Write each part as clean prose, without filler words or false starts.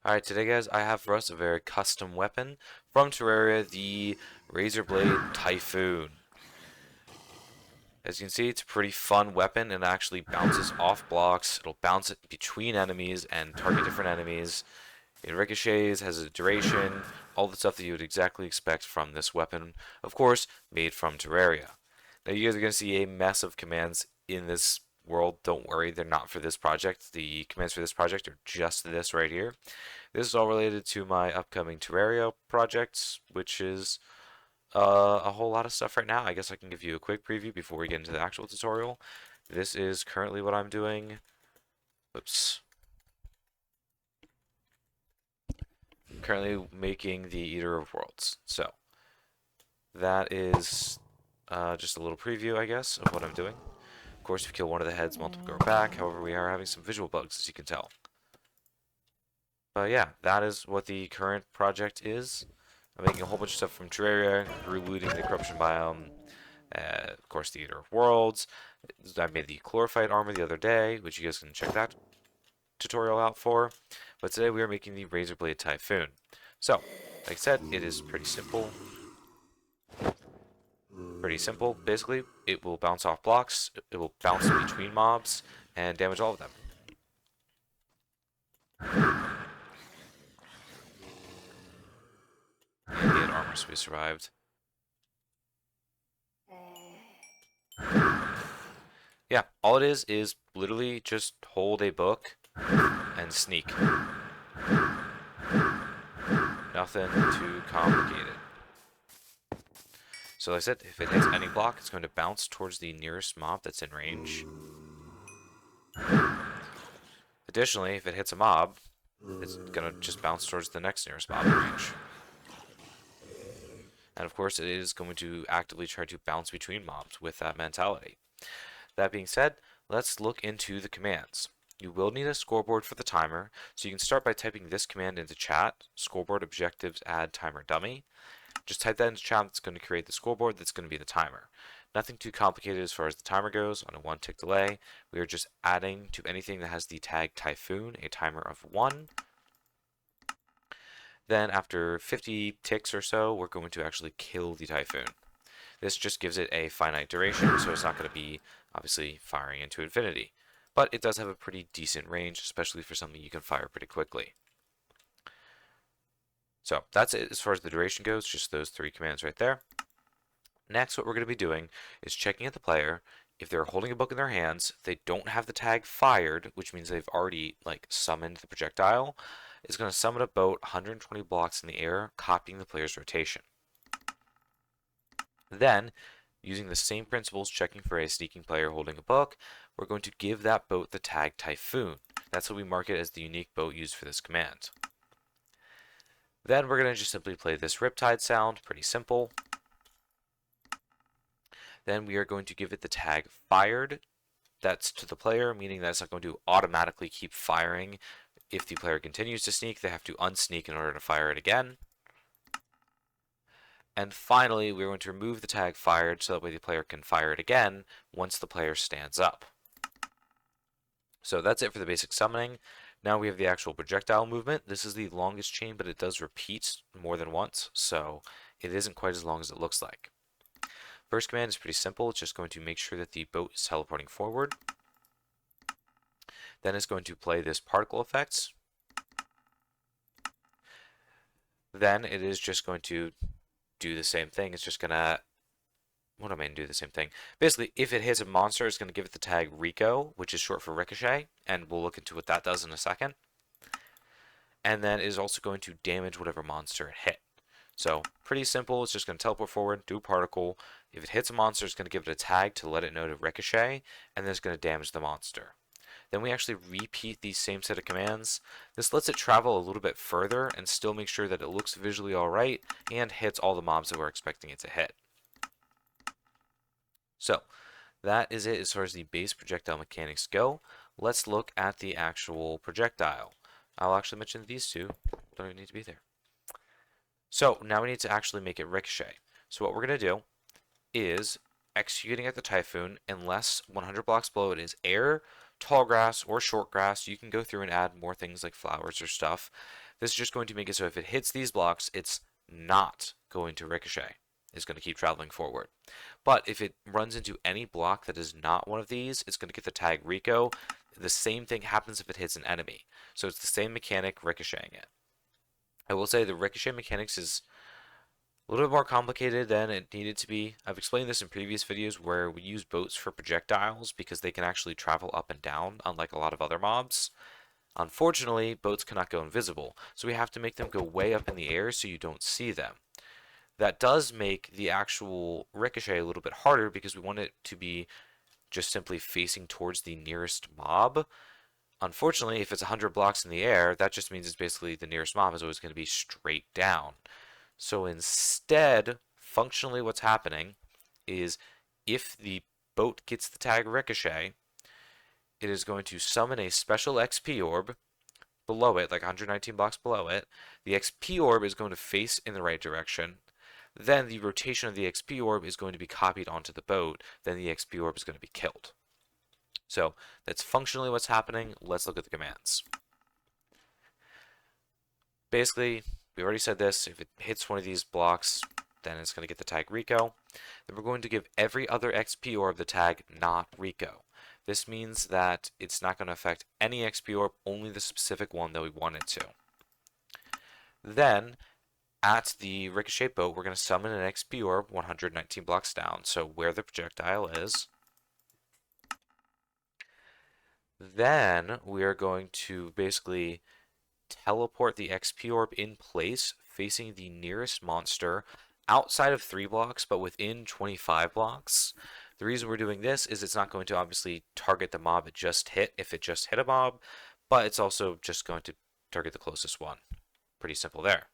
Alright, today guys, I have for us a very custom weapon from Terraria, the Razorblade Typhoon. As you can see, it's a pretty fun weapon and it actually bounces off blocks. It'll bounce it between enemies and target different enemies. It ricochets, has a duration, all the stuff that you would exactly expect from this weapon. Of course, made from Terraria. Now you guys are going to see a mess of commands in this world. Don't worry, they're not for this project. The commands for this project are just this right here. This is all related to my upcoming Terraria projects, which is a whole lot of stuff right now. I guess I can give you a quick preview before we get into the actual tutorial. This is currently what I'm doing. Oops. Currently making the Eater of Worlds. So, that is just a little preview, I guess, of what I'm doing. Of course, if you kill one of the heads, multiple go back. However, we are having some visual bugs, as you can tell. But yeah, that is what the current project is. I'm making a whole bunch of stuff from Terraria, relooting the corruption biome, of course the Eater of Worlds. I made the chlorophyte armor the other day, which you guys can check that tutorial out for. But today we are making the Razorblade Typhoon. So, like I said, it is pretty simple. Pretty simple. Basically, it will bounce off blocks, it will bounce between mobs, and damage all of them. And he had armor, so we survived. Yeah, all it is literally just hold a book and sneak. Nothing too complicated. So like I said, if it hits any block, it's going to bounce towards the nearest mob that's in range. Additionally, if it hits a mob, it's going to just bounce towards the next nearest mob in range. And of course, it is going to actively try to bounce between mobs with that mentality. That being said, let's look into the commands. You will need a scoreboard for the timer, so you can start by typing this command into chat, scoreboard objectives add timer dummy. Just type that into chat, it's going to create the scoreboard that's going to be the timer. Nothing too complicated as far as the timer goes. On a 1 tick delay, we are just adding to anything that has the tag Typhoon a timer of 1. Then after 50 ticks or so, we're going to actually kill the Typhoon. This just gives it a finite duration, so it's not going to be obviously firing into infinity. But it does have a pretty decent range, especially for something you can fire pretty quickly. So that's it as far as the duration goes, just those 3 commands right there. Next, what we're going to be doing is checking at the player. If they're holding a book in their hands, they don't have the tag fired, which means they've already summoned the projectile. It's going to summon a boat 120 blocks in the air, copying the player's rotation. Then, using the same principles, checking for a sneaking player holding a book, we're going to give that boat the tag Typhoon. That's what we mark it as the unique boat used for this command. Then we're going to just simply play this Riptide sound, pretty simple. Then we are going to give it the tag fired. That's to the player, meaning that it's not going to automatically keep firing. If the player continues to sneak, they have to unsneak in order to fire it again. And finally, we're going to remove the tag fired so that way the player can fire it again once the player stands up. So that's it for the basic summoning. Now we have the actual projectile movement. This is the longest chain, but it does repeat more than once, so it isn't quite as long as it looks like. First command is pretty simple. It's just going to make sure that the boat is teleporting forward. Then it's going to play this particle effects. Then it is just going to do the same thing. It's just going to... What do I mean do the same thing? Basically, if it hits a monster, it's going to give it the tag Rico, which is short for ricochet, and we'll look into what that does in a second. And then it is also going to damage whatever monster it hit. So, pretty simple. It's just going to teleport forward, do particle. If it hits a monster, it's going to give it a tag to let it know to ricochet, and then it's going to damage the monster. Then we actually repeat these same set of commands. This lets it travel a little bit further and still make sure that it looks visually alright and hits all the mobs that we're expecting it to hit. So, that is it as far as the base projectile mechanics go. Let's look at the actual projectile. I'll actually mention these two. Don't even need to be there. So, now we need to actually make it ricochet. So what we're going to do is executing at the Typhoon unless 100 blocks below it is air, tall grass or short grass, you can go through and add more things like flowers or stuff. This is just going to make it so if it hits these blocks, it's not going to ricochet. It's going to keep traveling forward. But if it runs into any block that is not one of these, it's going to get the tag Rico. The same thing happens if it hits an enemy. So it's the same mechanic ricocheting it. I will say the ricochet mechanics is a little bit more complicated than it needed to be. I've explained this in previous videos where we use boats for projectiles because they can actually travel up and down, unlike a lot of other mobs. Unfortunately, boats cannot go invisible, so we have to make them go way up in the air so you don't see them. That does make the actual ricochet a little bit harder because we want it to be just simply facing towards the nearest mob. Unfortunately, if it's 100 blocks in the air, that just means it's basically the nearest mob is always going to be straight down. So instead, functionally what's happening is if the boat gets the tag ricochet, it is going to summon a special XP orb below it, like 119 blocks below it. The XP orb is going to face in the right direction. Then the rotation of the XP orb is going to be copied onto the boat. Then the XP orb is going to be killed. So that's functionally what's happening. Let's look at the commands. Basically, we already said this. If it hits one of these blocks, then it's going to get the tag Rico. Then we're going to give every other XP orb the tag not Rico. This means that it's not going to affect any XP orb, only the specific one that we want it to. Then, at the ricochet boat, we're going to summon an XP orb 119 blocks down, so where the projectile is. Then, we are going to basically teleport the XP orb in place, facing the nearest monster outside of 3 blocks, but within 25 blocks. The reason we're doing this is it's not going to obviously target the mob it just hit if it just hit a mob, but it's also just going to target the closest one. Pretty simple there.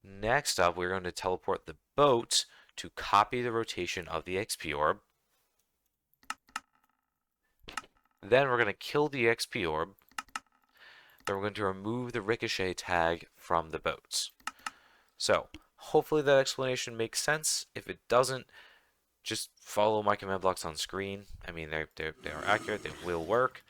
Next up, we're going to teleport the boat to copy the rotation of the XP orb. Then we're going to kill the XP orb. Then we're going to remove the ricochet tag from the boats. So, hopefully that explanation makes sense. If it doesn't, just follow my command blocks on screen. I mean, they are accurate, they will work.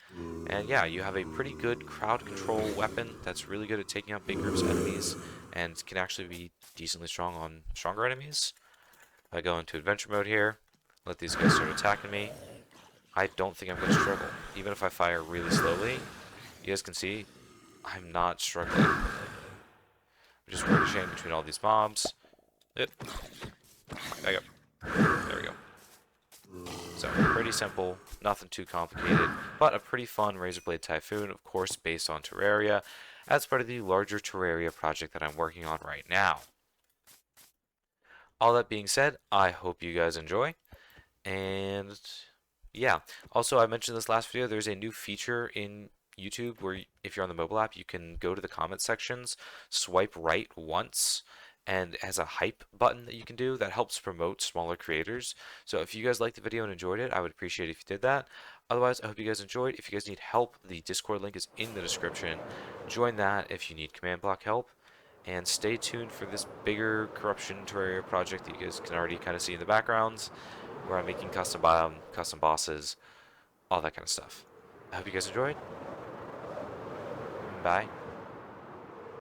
And yeah, you have a pretty good crowd control weapon that's really good at taking out big groups of enemies and can actually be decently strong on stronger enemies. If I go into adventure mode here, let these guys start attacking me, I don't think I'm going to struggle. Even if I fire really slowly, you guys can see I'm not struggling. I'm just ricocheting between all these mobs. There we go. There we go. So, pretty simple, nothing too complicated, but a pretty fun Razorblade Typhoon, of course, based on Terraria, as part of the larger Terraria project that I'm working on right now. All that being said, I hope you guys enjoy, and yeah. Also, I mentioned this last video, there's a new feature in YouTube where if you're on the mobile app, you can go to the comment sections, swipe right once, and it has a hype button that you can do that helps promote smaller creators. So if you guys liked the video and enjoyed it, I would appreciate it if you did that. Otherwise, I hope you guys enjoyed. If you guys need help, the Discord link is in the description. Join that if you need command block help. And stay tuned for this bigger corruption Terraria project that you guys can already kind of see in the backgrounds, where I'm making custom biome, custom bosses, all that kind of stuff. I hope you guys enjoyed. Bye.